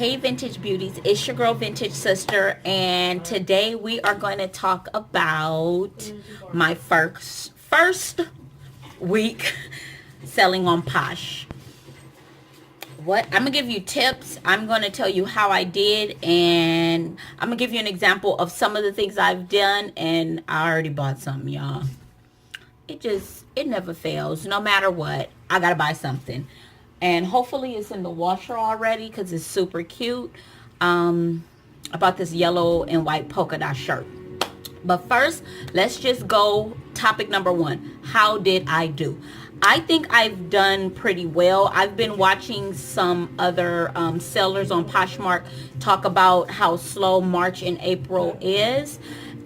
Hey Vintage Beauties, it's your girl Vintage Sister, and today we are going to talk about my first week selling on Posh. I'm gonna give you tips. I'm gonna tell you how I did, and I'm gonna give you an example of some of the things I've done, and I already bought some, y'all. It never fails. No matter what, I gotta buy something. And hopefully it's in the washer already because it's super cute. I bought this yellow and white polka dot shirt. But first, let's just go topic number one. How did I do? I think I've done pretty well. I've been watching some other sellers on Poshmark talk about how slow March and April is.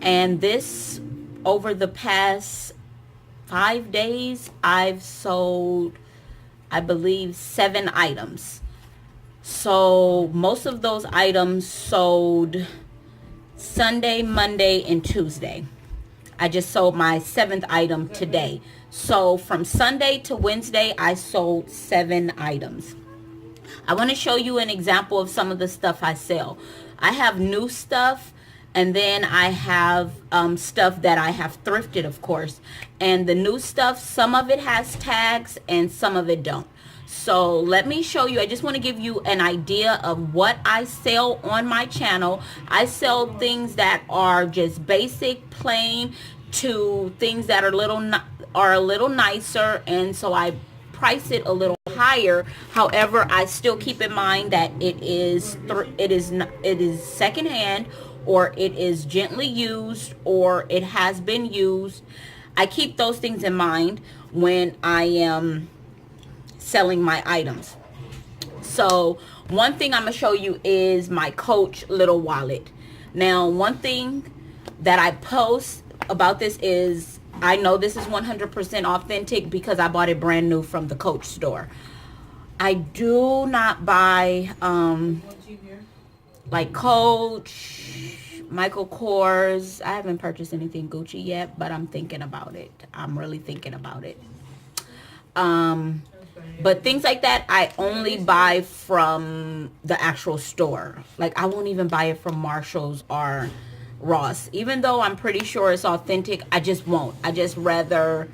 And this, over the past 5 days, I've sold, I believe, 7 items. So most of those items sold Sunday, Monday, and Tuesday. I just sold my 7th item today. So from Sunday to Wednesday, I sold 7 items. I want to show you an example of some of the stuff I sell. I have new stuff, and then I have stuff that I have thrifted, of course. And the new stuff, some of it has tags and some of it don't. So let me show you. I just want to give you an idea of what I sell on my channel. I sell things that are just basic, plain, to things that are a little nicer, and so I price it a little higher. However, I still keep in mind that it is secondhand, or it is gently used, or it has been used. I keep those things in mind when I am selling my items. So one thing I'm gonna show you is my Coach little wallet. Now, one thing that I post about this is, I know this is 100% authentic because I bought it brand new from the Coach store. I do not buy like Coach, Michael Kors. I haven't purchased anything Gucci yet, but I'm thinking about it. I'm really thinking about it. But things like that, I only buy from the actual store. Like, I won't even buy it from Marshall's or Ross. Even though I'm pretty sure it's authentic, I just won't. I just rather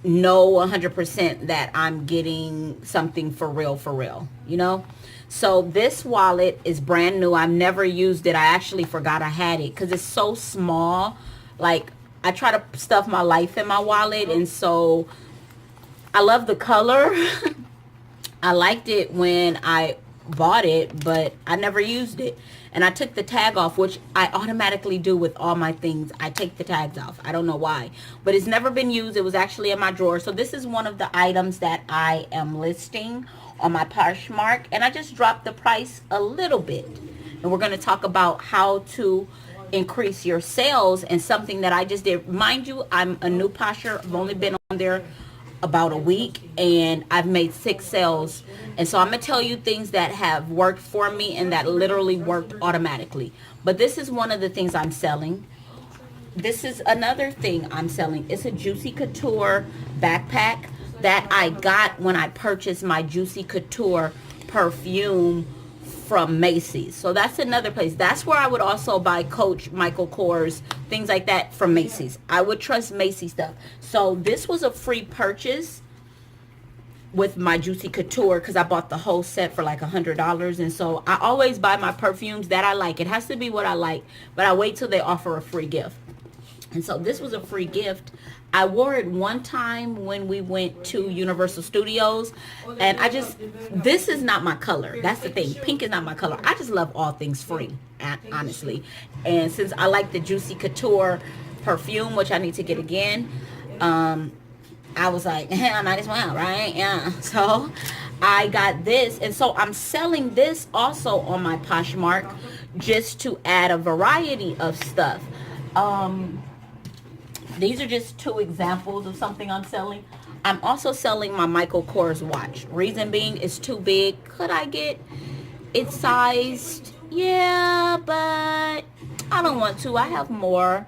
know 100% that I'm getting something for real, you know? So this wallet is brand new. I've never used it. I actually forgot I had it because it's so small. Like, I try to stuff my life in my wallet, and so I love the color. I liked it when I bought it, but I never used it. And I took the tag off, which I automatically do with all my things. I take the tags off. I don't know why, but it's never been used. It was actually in my drawer. So this is one of the items that I am listing on my Poshmark, and I just dropped the price a little bit. And we're going to talk about how to increase your sales, and something that I just did. Mind you, I'm a new Posher. I've only been on there about a week, and I've made 6 sales. And so I'm gonna tell you things that have worked for me and that literally worked automatically. But this is one of the things I'm selling. This is another thing I'm selling. It's a Juicy Couture backpack that I got when I purchased my Juicy Couture perfume from Macy's. So that's another place. That's where I would also buy Coach, Michael Kors, things like that from Macy's. I would trust Macy's stuff. So this was a free purchase with my Juicy Couture because I bought the whole set for like $100. And so I always buy my perfumes that I like. It has to be what I like, but I wait till they offer a free gift. And so this was a free gift. I wore it one time when we went to Universal Studios, and this is not my color. That's the thing. Pink is not my color. I just love all things free, honestly. And since I like the Juicy Couture perfume, which I need to get again, I was like, I might as well, right? Yeah. So I got this, and so I'm selling this also on my Poshmark just to add a variety of stuff. These are just 2 examples of something I'm selling. I'm also selling my Michael Kors watch. Reason being, it's too big. Could I get it sized? Yeah, but I don't want to. I have more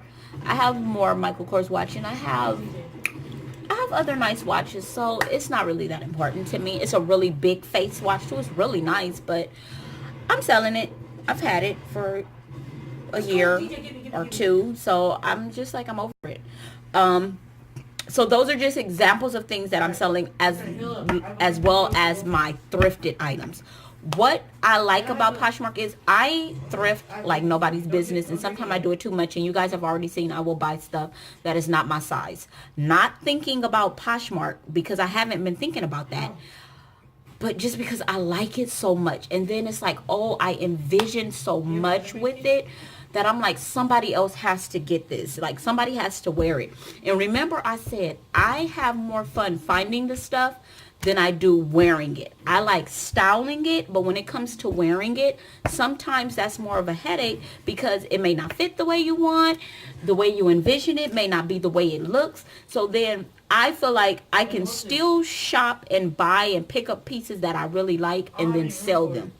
Michael Kors watch, and I have other nice watches, so it's not really that important to me. It's a really big face watch too. It's really nice, but I'm selling it. I've had it for a year or two, so I'm just like, I'm over it. So those are just examples of things that I'm selling, as well as my thrifted items. What I like about Poshmark is I thrift like nobody's business, and sometimes I do it too much, and you guys have already seen I will buy stuff that is not my size. Not thinking about Poshmark because I haven't been thinking about that, but just because I like it so much. And then it's like, oh, I envision so much with it that I'm like, somebody else has to get this. Like, somebody has to wear it. And remember, I said I have more fun finding the stuff than I do wearing it. I like styling it, but when it comes to wearing it, sometimes that's more of a headache because it may not fit the way you want. The way you envision it may not be the way it looks. So then I feel like I can still shop and buy and pick up pieces that I really like and then sell them.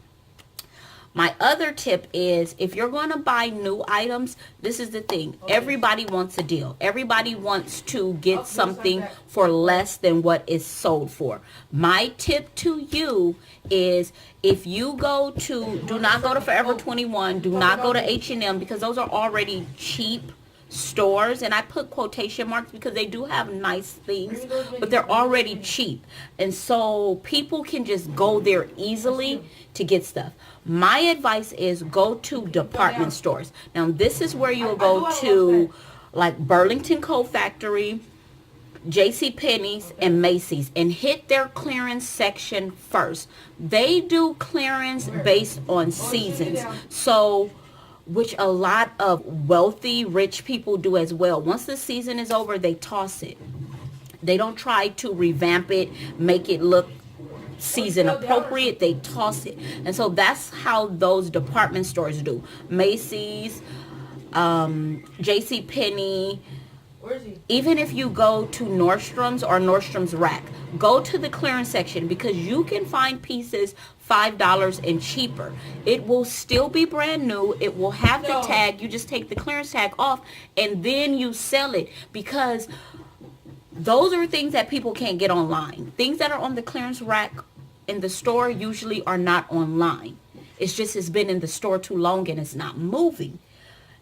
My other tip is, if you're going to buy new items, this is the thing. Everybody wants a deal. Everybody wants to get something for less than what it's sold for. My tip to you is, if you go to, do not go to Forever 21, do not go to H&M, because those are already cheap stores, and I put quotation marks because they do have nice things, but they're already cheap, and so people can just go there easily to get stuff. My advice is, go to department stores. Now this is where you'll go to, like Burlington Coat Factory, JC Penney's, and Macy's, and hit their clearance section first. They do clearance based on seasons, so which a lot of wealthy, rich people do as well. Once the season is over, they toss it. They don't try to revamp it, make it look season appropriate. They toss it. And so that's how those department stores do. Macy's, JC Penney. Even if you go to Nordstrom's or Nordstrom's Rack, go to the clearance section, because you can find pieces $5 and cheaper. It will still be brand new. It will have the tag. You just take the clearance tag off and then you sell it, because those are things that people can't get online. Things that are on the clearance rack in the store usually are not online. It's just, it's been in the store too long and it's not moving.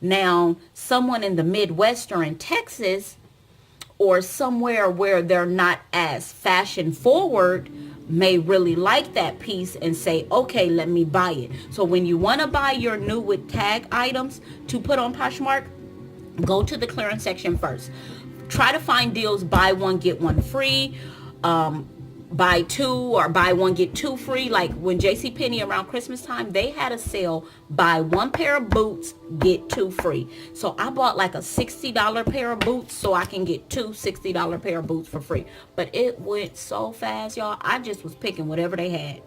Now, someone in the Midwest or in Texas or somewhere where they're not as fashion forward may really like that piece and say, okay, let me buy it. So when you want to buy your new with tag items to put on Poshmark, go to the clearance section first. Try to find deals, buy one, get one free, buy two or buy one, get two free. Like when JCPenney around Christmas time, they had a sale, buy one pair of boots, get two free. So I bought like a $60 pair of boots so I can get two $60 pair of boots for free. But it went so fast, y'all. I just was picking whatever they had.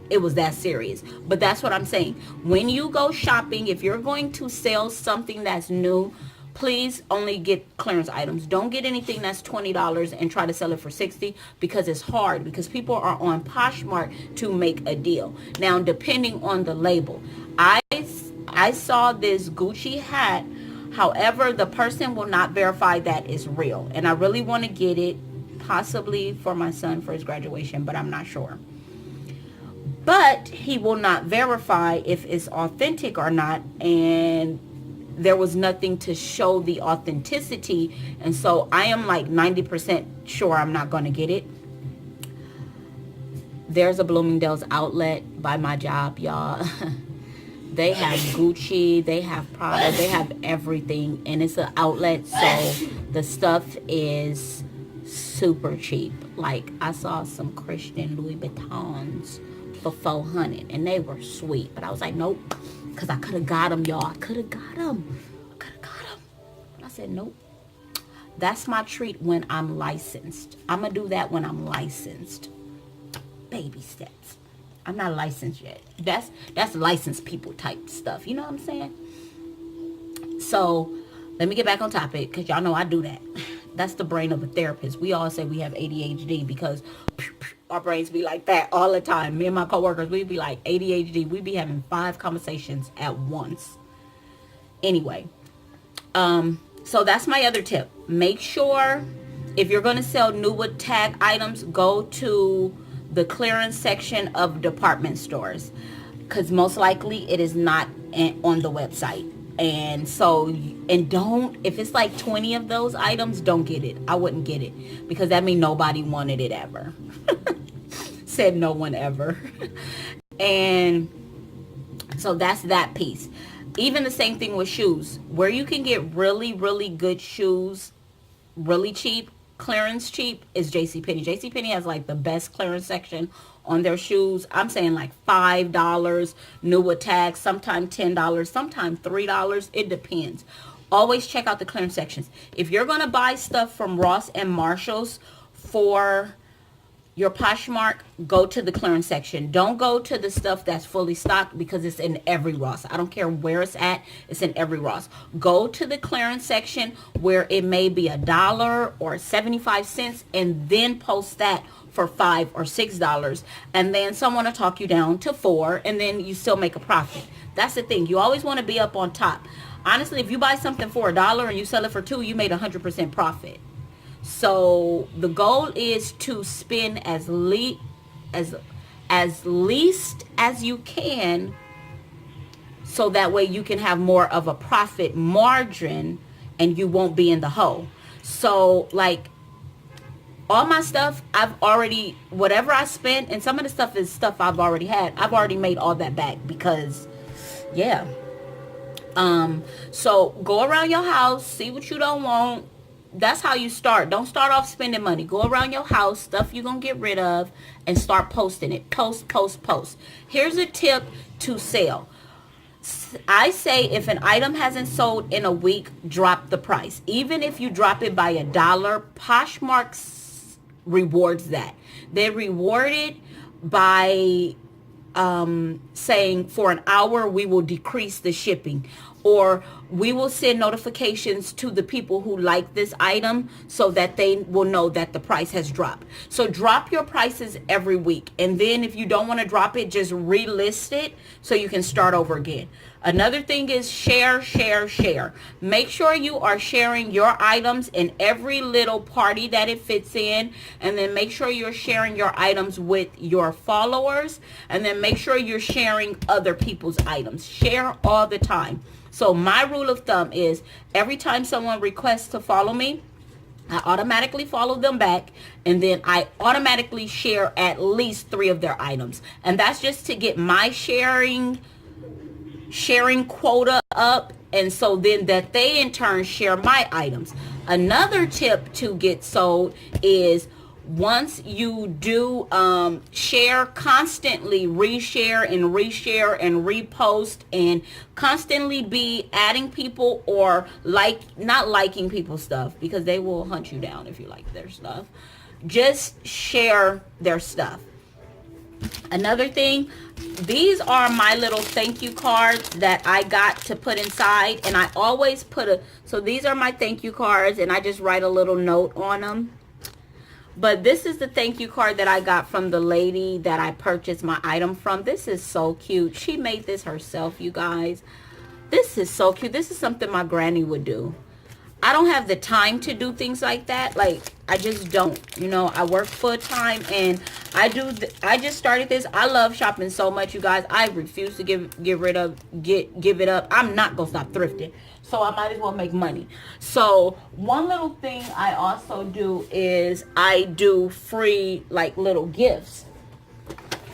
It was that serious. But that's what I'm saying. When you go shopping, if you're going to sell something that's new, please only get clearance items. Don't get anything that's $20 and try to sell it for $60, because it's hard, because people are on Poshmark to make a deal. Now, depending on the label, I saw this Gucci hat. However, the person will not verify that it's real. And I really want to get it, possibly for my son for his graduation, but I'm not sure. But he will not verify if it's authentic or not, and there was nothing to show the authenticity, and so I am like 90% sure I'm not going to get it. There's a Bloomingdale's outlet by my job, y'all. They have Gucci, they have Prada, they have everything, and it's an outlet, so the stuff is super cheap. Like, I saw some Christian Louis Vuittons for $400, and they were sweet, but I was like, nope. Because I could have got them, y'all. I could have got them. But I said, nope. That's my treat when I'm licensed. I'm going to do that when I'm licensed. Baby steps. I'm not licensed yet. That's licensed people type stuff. You know what I'm saying? So, let me get back on topic, because y'all know I do that. That's the brain of a therapist. We all say we have ADHD because our brains be like that all the time. Me and my coworkers, we be like ADHD. We be having 5 conversations at once. Anyway, so that's my other tip. Make sure if you're going to sell new with tag items, go to the clearance section of department stores. because most likely it is not on the website. And so, and don't, if it's like 20 of those items, don't get it. I wouldn't get it, because that means nobody wanted it ever. Said no one ever. And so that's that piece. Even the same thing with shoes. Where you can get really, really good shoes really cheap, clearance cheap, is JCPenney. JCPenney has like the best clearance section on their shoes. I'm saying like $5, new with tax, sometimes $10, sometimes $3. It depends. Always check out the clearance sections. If you're going to buy stuff from Ross and Marshalls for your Poshmark, go to the clearance section. Don't go to the stuff that's fully stocked, because it's in every Ross. I don't care where it's at. It's in every Ross. Go to the clearance section where it may be $1 or 75 cents, and then post that for $5 or $6, and then someone will talk you down to $4, and then you still make a profit. That's the thing. You always want to be up on top. Honestly, if you buy something for $1 and you sell it for $2, you made 100% profit. So the goal is to spend as least as you can, so that way you can have more of a profit margin and you won't be in the hole. So like all my stuff, I've already, whatever I spent, and some of the stuff is stuff I've already had, I've already made all that back, because yeah. So go around your house, see what you don't want. That's how you start. Don't start off spending money. Go around your house, stuff you're going to get rid of, and start posting it. Post, post, post. Here's a tip to sell. I say if an item hasn't sold in a week, drop the price. Even if you drop it by $1, Poshmark rewards that. They reward it by saying for an hour we will decrease the shipping, or we will send notifications to the people who like this item so that they will know that the price has dropped. So drop your prices every week, and then if you don't want to drop it, just relist it so you can start over again. Another thing is share, share, share. Make sure you are sharing your items in every little party that it fits in, and then make sure you're sharing your items with your followers, and then make sure you're sharing other people's items. Share all the time. So my rule of thumb is every time someone requests to follow me, I automatically follow them back, and then I automatically share at least 3 of their items. And that's just to get my sharing quota up, and so then that they in turn share my items. Another tip to get sold is once you do share, constantly reshare and reshare and repost, and constantly be adding people, or not liking people's stuff, because they will hunt you down if you like their stuff. Just share their stuff. Another thing, these are my little thank you cards that I got to put inside, and I always so these are my thank you cards, and I just write a little note on them. But this is the thank you card that I got from the lady that I purchased my item from. This is so cute. She made this herself, you guys. This is so cute. This is something my granny would do. I don't have the time to do things like that. Like, I just don't. You know, I work full time, and I just started this. I love shopping so much, you guys. I refuse to give it up. I'm not gonna stop thrifting, so I might as well make money. So one little thing I also do is I do free, like, little gifts.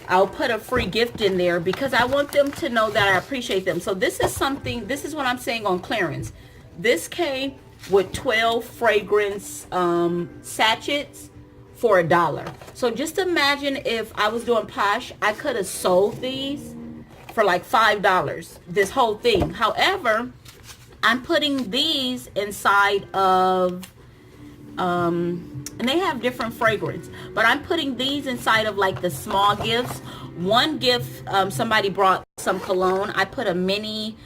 I'll put a free gift in there because I want them to know that I appreciate them. So this is what I'm saying on clearance. This came with 12 fragrance sachets for $1. So just imagine if I was doing Posh, I could have sold these for like $5, this whole thing. However, I'm putting these inside of and they have different fragrance, but I'm putting these inside of like the small gifts. One gift, somebody brought some cologne. I put a mini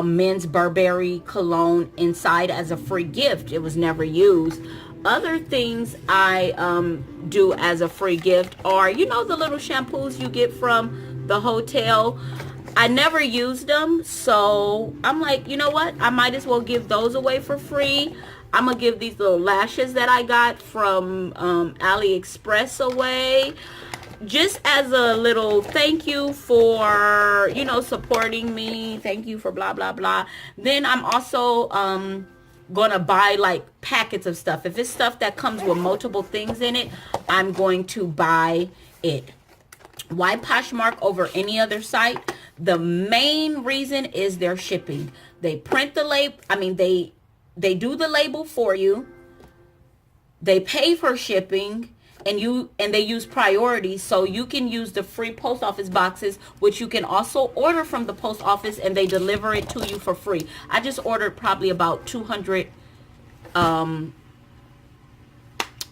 men's Burberry cologne inside as a free gift. It was never used. Other things I do as a free gift are, you know, the little shampoos you get from the hotel. I never used them, so I'm like, you know what, I might as well give those away for free. I'm gonna give these little lashes that I got from AliExpress away. just as a little thank you for, you know, supporting me, thank you for blah blah blah, then I'm also gonna buy like packets of stuff. If it's stuff that comes with multiple things in it, I'm going to buy it. Why Poshmark over any other site? The main reason is their shipping. They print the label, I mean they do the label for you, they pay for shipping, and they use priority, so you can use the free post office boxes, which you can also order from the post office, and they deliver it to you for free. I just ordered probably about 200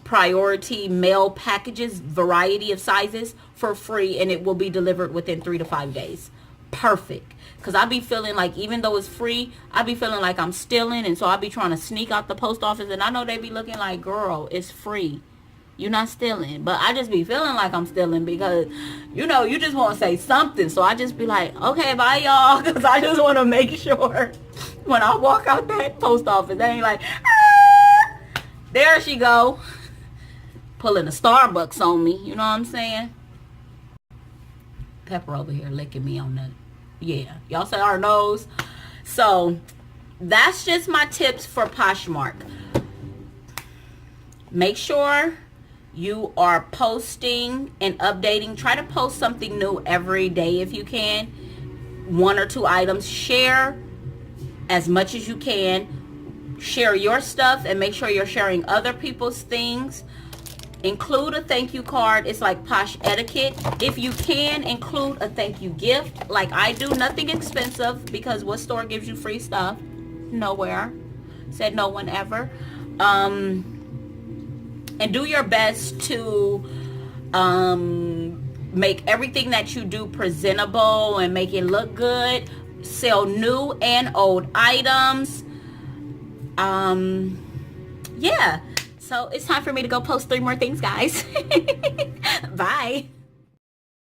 priority mail packages, variety of sizes, for free, and it will be delivered within 3 to 5 days. Perfect. Because I be feeling like, even though it's free, I be feeling like I'm stealing, and so I be trying to sneak out the post office, and I know they be looking like, girl, it's free, you're not stealing. But I just be feeling like I'm stealing because, you know, you just want to say something. So I just be like, okay, bye, y'all. Because I just want to make sure when I walk out that post office, they ain't like, ah, there she go, pulling a Starbucks on me. You know what I'm saying? Pepper over here licking me on the, yeah. Y'all say our nose. So that's just my tips for Poshmark. Make sure you are posting and updating. Try to post something new every day if you can. 1 or 2 items. Share as much as you can. Share your stuff and make sure you're sharing other people's things. Include a thank you card. It's like Posh etiquette. If you can, include a thank you gift like I do. Nothing expensive, because what store gives you free stuff? Nowhere. Said no one ever. And do your best to make everything that you do presentable and make it look good. Sell new and old items. Yeah. So it's time for me to go post 3 more things, guys. Bye.